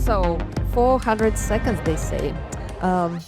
So, 400 seconds, they say. Um,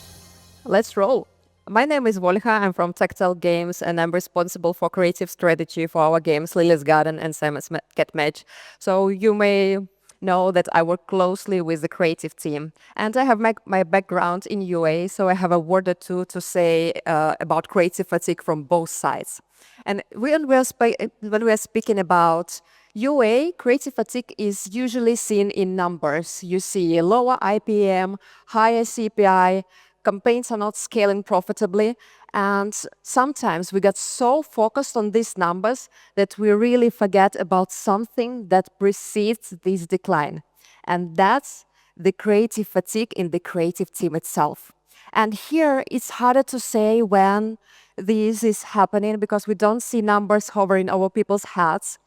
let's roll. My name is Volha. I'm from Tactile Games, and I'm responsible for creative strategy for our games, Lily's Garden and Simon's Cat Match. So, you may know that I work closely with the creative team. And I have my background in UA, so I have a word or two to say about creative fatigue from both sides. And when we are speaking about UA, creative fatigue is usually seen in numbers. You see lower IPM, higher CPI, campaigns are not scaling profitably, and sometimes we get so focused on these numbers that we really forget about something that precedes this decline. And that's the creative fatigue in the creative team itself. And here it's harder to say when this is happening because we don't see numbers hovering over people's heads.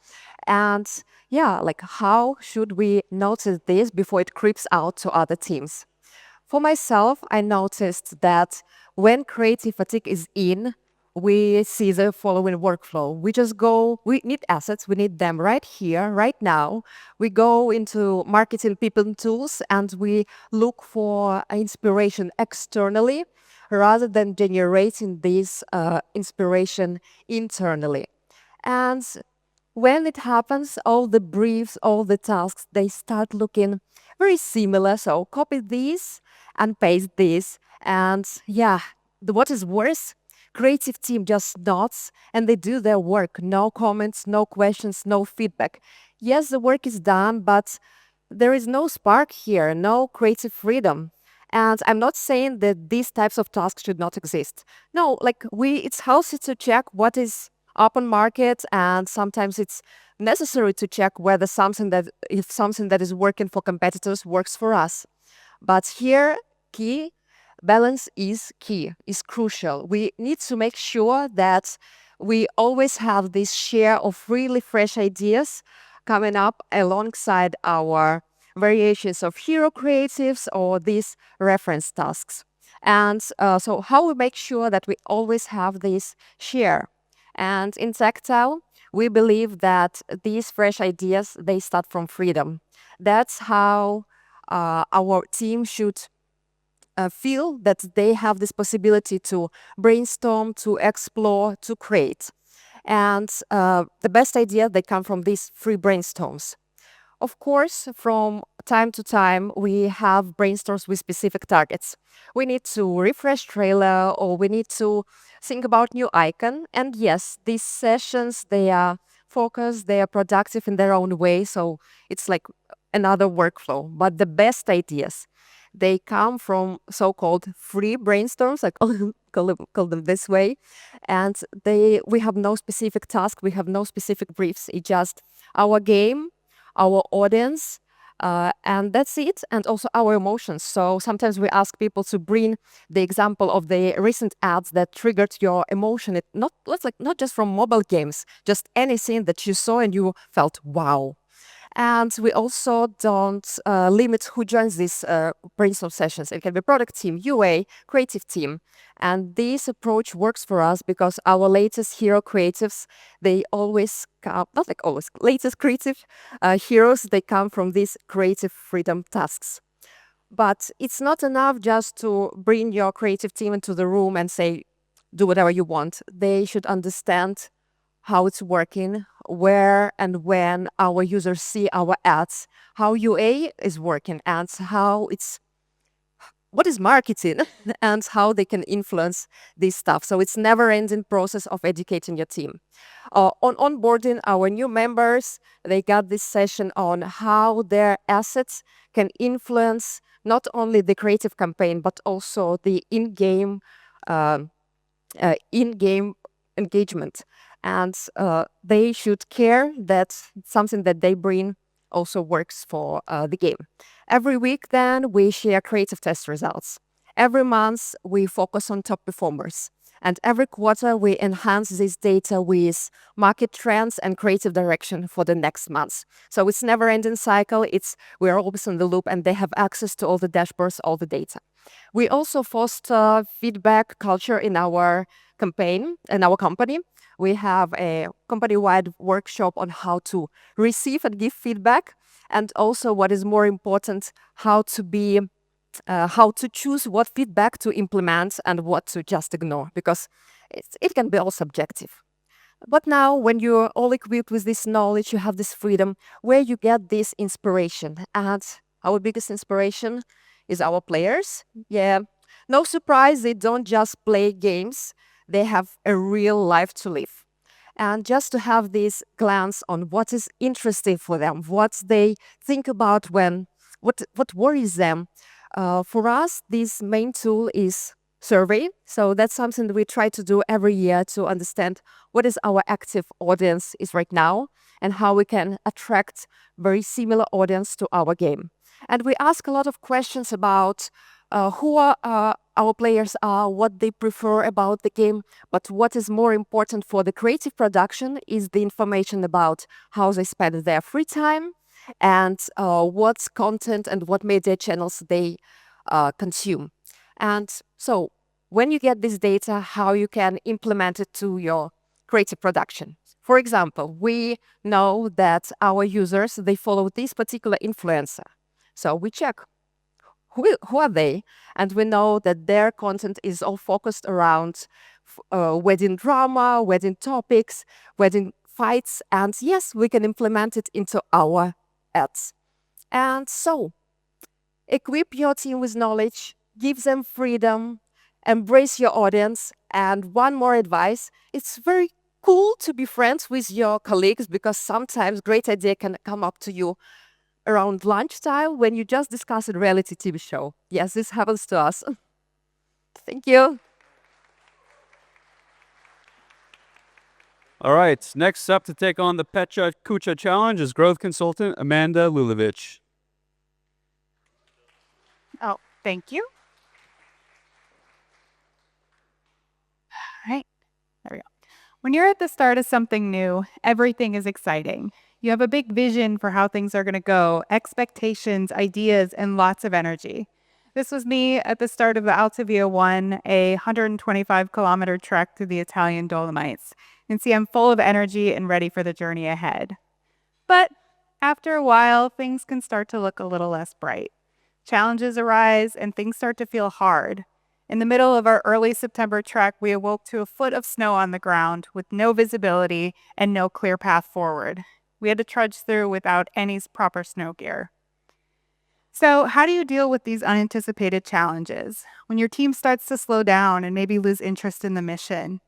And yeah, like how should we notice this before it creeps out to other teams? For myself, I noticed that when creative fatigue is in, we see the following workflow. We just go, we need assets, we need them right here, right now. We go into marketing people tools and we look for inspiration externally rather than generating this inspiration internally. And when it happens, all the briefs, all the tasks, they start looking very similar. So copy this and paste this. And yeah, what is worse, creative team just nods and they do their work. No comments, no questions, no feedback. Yes, the work is done, but there is no spark here, no creative freedom. And I'm not saying that these types of tasks should not exist. No, like it's healthy to check what is up on market, and sometimes it's necessary to check whether something that is working for competitors works for us. But here, key balance is key, is crucial. We need to make sure that we always have this share of really fresh ideas coming up alongside our variations of hero creatives or these reference tasks. And so how we make sure that we always have this share. And in Tactile, we believe that these fresh ideas, they start from freedom. That's how our team should feel that they have this possibility to brainstorm, to explore, to create. And the best idea, they come from these free brainstorms. Of course, from time to time, we have brainstorms with specific targets. We need to refresh trailer or we need to think about new icon. And yes, these sessions, they are focused, they are productive in their own way. So it's like another workflow. But the best ideas, they come from so-called free brainstorms, I call them this way. And we have no specific task, we have no specific briefs. It's just our game, our audience, and that's it, and also our emotions. So sometimes we ask people to bring the example of the recent ads that triggered your emotion. Not just from mobile games, just anything that you saw and you felt wow. And we also don't limit who joins these brainstorm sessions. It can be product team, UA, creative team. And this approach works for us because our latest hero creatives, they always come, not like always, latest creative heroes, they come from these creative freedom tasks. But it's not enough just to bring your creative team into the room and say, do whatever you want. They should understand how it's working, where and when our users see our ads, how UA is working, and what is marketing and how they can influence this stuff. So it's never-ending process of educating your team. On onboarding our new members, they got this session on how their assets can influence not only the creative campaign, but also the in-game engagement. And they should care that something that they bring also works for the game. Every week, then, we share creative test results. Every month, we focus on top performers. And every quarter, we enhance this data with market trends and creative direction for the next months. So it's never-ending cycle. We're always in the loop, and they have access to all the dashboards, all the data. We also foster feedback culture in our campaign, in our company. We have a company-wide workshop on how to receive and give feedback. and also what is more important, how to choose what feedback to implement and what to just ignore, because it can be all subjective. But now, when you're all equipped with this knowledge, you have this freedom where you get this inspiration. And our biggest inspiration is our players. Yeah, no surprise, they don't just play games, they have a real life to live. And just to have this glance on what is interesting for them, what they think about what worries them. For us, this main tool is survey. So that's something that we try to do every year to understand what is our active audience is right now and how we can attract very similar audience to our game. And we ask a lot of questions about who our players are, what they prefer about the game, but what is more important for the creative production is the information about how they spend their free time and what content and what media channels they consume. And so when you get this data, how you can implement it to your creative production. For example, we know that our users, they follow this particular influencer. So we check who are they? And we know that their content is all focused around wedding drama, wedding topics, wedding fights. And yes, we can implement it into our ads. And so equip your team with knowledge, give them freedom, embrace your audience. And one more advice, it's very cool to be friends with your colleagues because sometimes great idea can come up to you around lunchtime when you just discuss a reality TV show. Yes, this happens to us. Thank you. All right, next up to take on the PechaKucha challenge is growth consultant Amanda Lulewicz. Oh, thank you. All right, there we go. When you're at the start of something new, everything is exciting. You have a big vision for how things are going to go, expectations, ideas, and lots of energy. This was me at the start of the Alta Via 1, a 125-kilometer trek through the Italian Dolomites. You can see I'm full of energy and ready for the journey ahead. But after a while, things can start to look a little less bright. Challenges arise and things start to feel hard. In the middle of our early September trek, we awoke to a foot of snow on the ground with no visibility and no clear path forward. We had to trudge through without any proper snow gear. So, how do you deal with these unanticipated challenges when your team starts to slow down and maybe lose interest in the mission?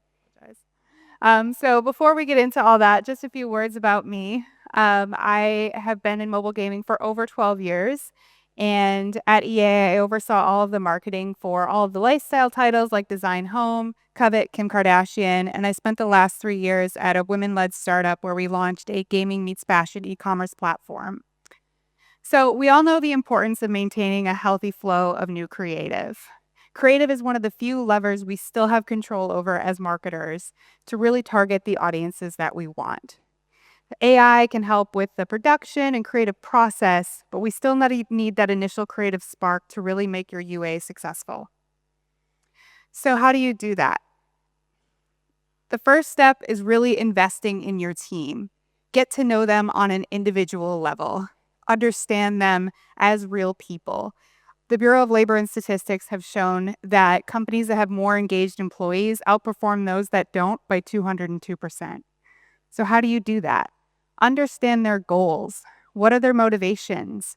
So before we get into all that, just a few words about me. I have been in mobile gaming for over 12 years. And at EA, I oversaw all of the marketing for all of the lifestyle titles like Design Home, Covet, Kim Kardashian. And I spent the last 3 years at a women-led startup where we launched a gaming meets fashion e-commerce platform. So we all know the importance of maintaining a healthy flow of new creative. Creative is one of the few levers we still have control over as marketers to really target the audiences that we want. AI can help with the production and creative process, but we still need that initial creative spark to really make your UA successful. So how do you do that? The first step is really investing in your team. Get to know them on an individual level. Understand them as real people. The Bureau of Labor and Statistics have shown that companies that have more engaged employees outperform those that don't by 202%. So how do you do that? Understand their goals. What are their motivations?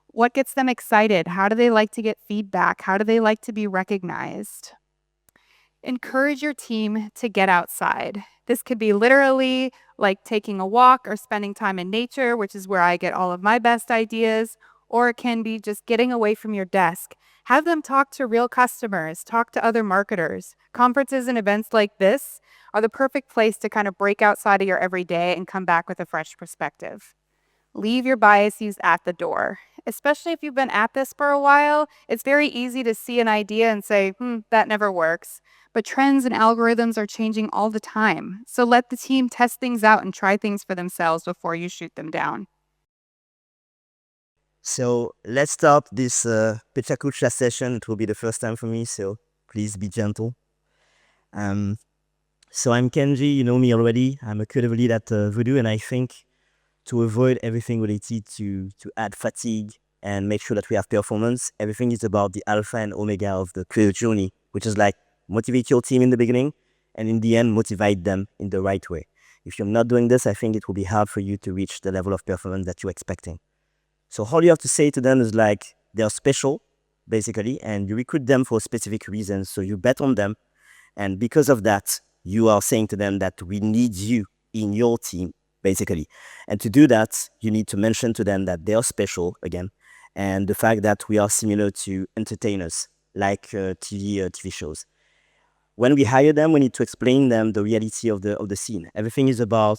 What gets them excited? How do they like to get feedback? How do they like to be recognized? Encourage your team to get outside. This could be literally like taking a walk or spending time in nature, which is where I get all of my best ideas, or it can be just getting away from your desk. Have them talk to real customers, talk to other marketers. Conferences and events like this are the perfect place to kind of break outside of your everyday and come back with a fresh perspective. Leave your biases at the door. Especially if you've been at this for a while, it's very easy to see an idea and say, that never works. But trends and algorithms are changing all the time. So let the team test things out and try things for themselves before you shoot them down. So let's start this PechaKucha session. It will be the first time for me, so please be gentle. So I'm Kenjy, you know me already. I'm a creative lead at Voodoo, and I think to avoid everything related to add fatigue and make sure that we have performance. Everything is about the alpha and omega of the creative journey, which is like motivate your team in the beginning and in the end motivate them in the right way. If you're not doing this, I think it will be hard for you to reach the level of performance that you're expecting. So all you have to say to them is like they're special, basically, and you recruit them for specific reasons. So you bet on them, and because of that, you are saying to them that we need you in your team, basically. And to do that, you need to mention to them that they are special again, and the fact that we are similar to entertainers like TV shows. When we hire them, we need to explain them the reality of the scene. Everything is about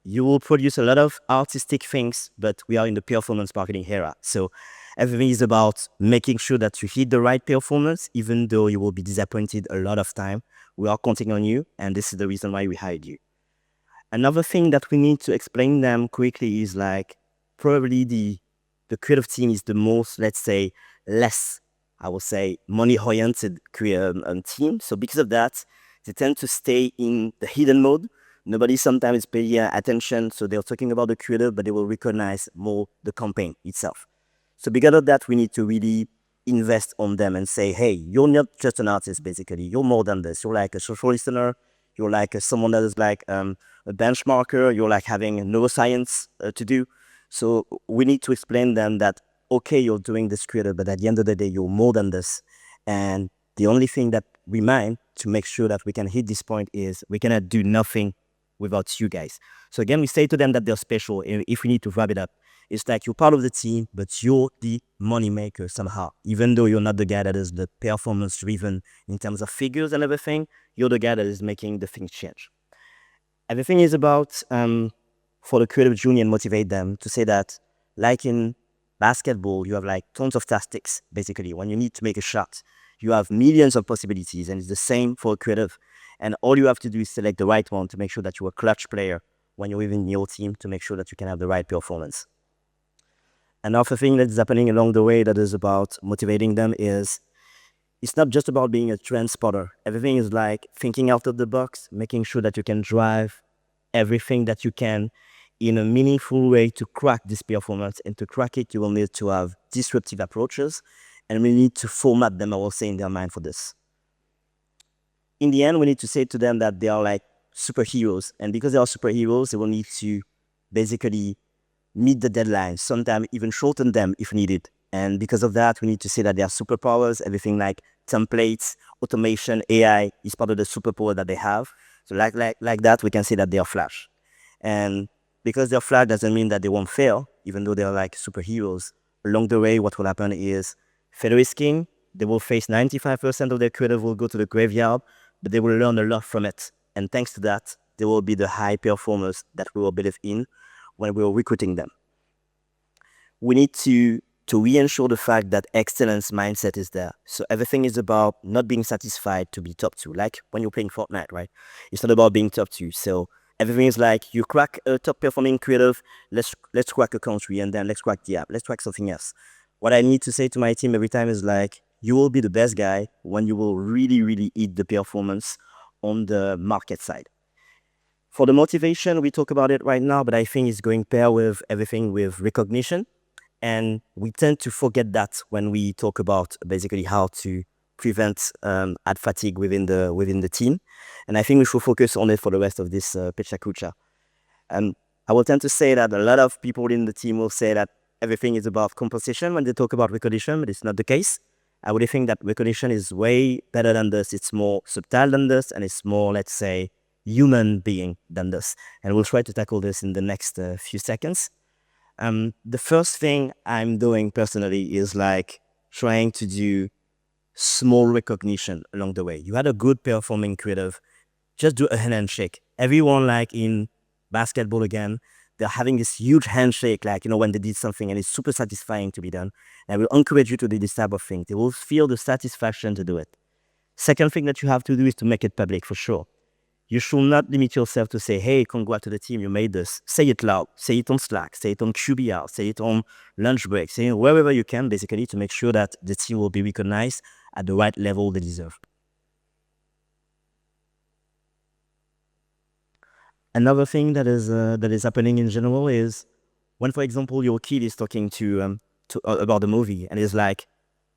you will produce a lot of artistic things, but we are in the performance marketing era. So everything is about making sure that you hit the right performance, even though you will be disappointed a lot of time. We are counting on you, and this is the reason why we hired you. Another thing that we need to explain them quickly is like probably the creative team is the most, let's say, less, I would say, money-oriented team. So because of that, they tend to stay in the hidden mode. Nobody sometimes is paying attention, so they're talking about the creative, but they will recognize more the campaign itself. So because of that, we need to really invest on them and say, hey, you're not just an artist, basically. You're more than this. You're like a social listener. You're like someone that is like a benchmarker. You're like having neuroscience to do. So we need to explain them that, okay, you're doing this creative, but at the end of the day, you're more than this. And the only thing that remains to make sure that we can hit this point is we cannot do nothing without you guys. So again, we say to them that they're special. If we need to wrap it up, it's like you're part of the team, but you're the money maker somehow. Even though you're not the guy that is the performance driven in terms of figures and everything, you're the guy that is making the things change. Everything is about for the creative journey and motivate them to say that, like in basketball, you have like tons of tactics, basically. When you need to make a shot, you have millions of possibilities, and it's the same for a creative. And all you have to do is select the right one to make sure that you're a clutch player when you're within your team to make sure that you can have the right performance. Another thing that is happening along the way that is about motivating them is it's not just about being a trend spotter. Everything is like thinking out of the box, making sure that you can drive everything that you can in a meaningful way to crack this performance. And to crack it, you will need to have disruptive approaches, and we need to format them, I will say, in their mind for this. In the end, we need to say to them that they are like superheroes. And because they are superheroes, they will need to basically meet the deadlines, sometimes even shorten them if needed. And because of that, we need to say that they are superpowers. Everything like templates, automation, AI is part of the superpower that they have. So like that, we can say that they are Flash. And because they're Flash doesn't mean that they won't fail, even though they're like superheroes. Along the way, what will happen is failure is king. They will face 95% of their creative will go to the graveyard, but they will learn a lot from it. And thanks to that, they will be the high performers that we will believe in when we are recruiting them. We need to reassure the fact that excellence mindset is there. So everything is about not being satisfied to be top 2. Like when you're playing Fortnite, right? It's not about being top 2. So everything is like you crack a top performing creative, let's crack a country, and then let's crack the app, let's crack something else. What I need to say to my team every time is like, you will be the best guy when you will really, really eat the performance on the market side. For the motivation, we talk about it right now, but I think it's going pair with everything with recognition. And we tend to forget that when we talk about basically how to prevent ad fatigue within the team. And I think we should focus on it for the rest of this PechaKucha. And I will tend to say that a lot of people in the team will say that everything is about composition when they talk about recognition, but it's not the case. I would think that recognition is way better than this. It's more subtle than this, and it's more, let's say, human being than this. And we'll try to tackle this in the next few seconds. The first thing I'm doing personally is like trying to do small recognition along the way. You had a good performing creative, just do a handshake. Everyone, like in basketball again, they're having this huge handshake, like, when they did something, and it's super satisfying to be done. And I will encourage you to do this type of thing. They will feel the satisfaction to do it. Second thing that you have to do is to make it public, for sure. You should not limit yourself to say, hey, congrats to the team, you made this. Say it loud. Say it on Slack. Say it on QBR. Say it on lunch break. Say it wherever you can, basically, to make sure that the team will be recognized at the right level they deserve. Another thing that is happening in general is When, for example, your kid is talking about the movie and is like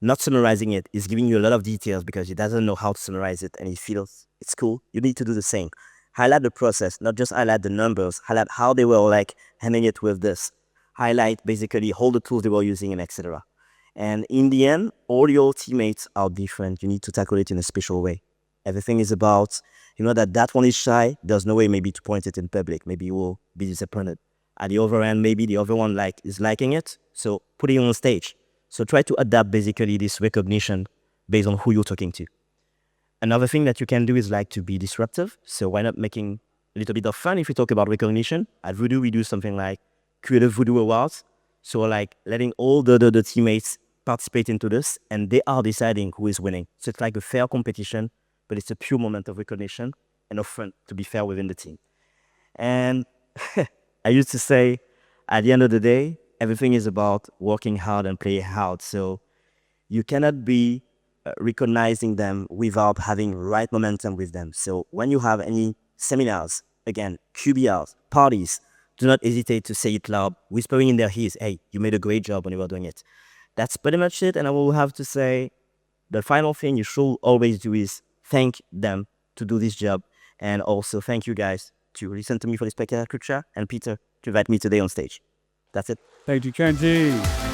not summarizing it, is giving you a lot of details because he doesn't know how to summarize it and he feels it's cool, you need to do the same. Highlight the process, not just highlight the numbers, highlight how they were like handling it with this. Highlight basically all the tools they were using and etc. And in the end, all your teammates are different. You need to tackle it in a special way. Everything is about, you know, that one is shy. There's no way maybe to point it in public. Maybe you will be disappointed. At the other end, maybe the other one is liking it. So put it on stage. So try to adapt basically this recognition based on who you're talking to. Another thing that you can do is like to be disruptive. So why not making a little bit of fun if we talk about recognition? At Voodoo, we do something like Creative Voodoo Awards. So like letting all the teammates participate into this and they are deciding who is winning. So it's like a fair competition, but it's a pure moment of recognition and of fun, to be fair, within the team. And I used to say, at the end of the day, everything is about working hard and playing hard. So you cannot be recognizing them without having right momentum with them. So when you have any seminars, again, QBRs, parties, do not hesitate to say it loud, whispering in their ears, hey, you made a great job when you were doing it. That's pretty much it. And I will have to say, the final thing you should always do is thank them to do this job. And also thank you guys to listen to me for this PechaKucha and Peter to invite me today on stage. That's it. Thank you, Kenjy.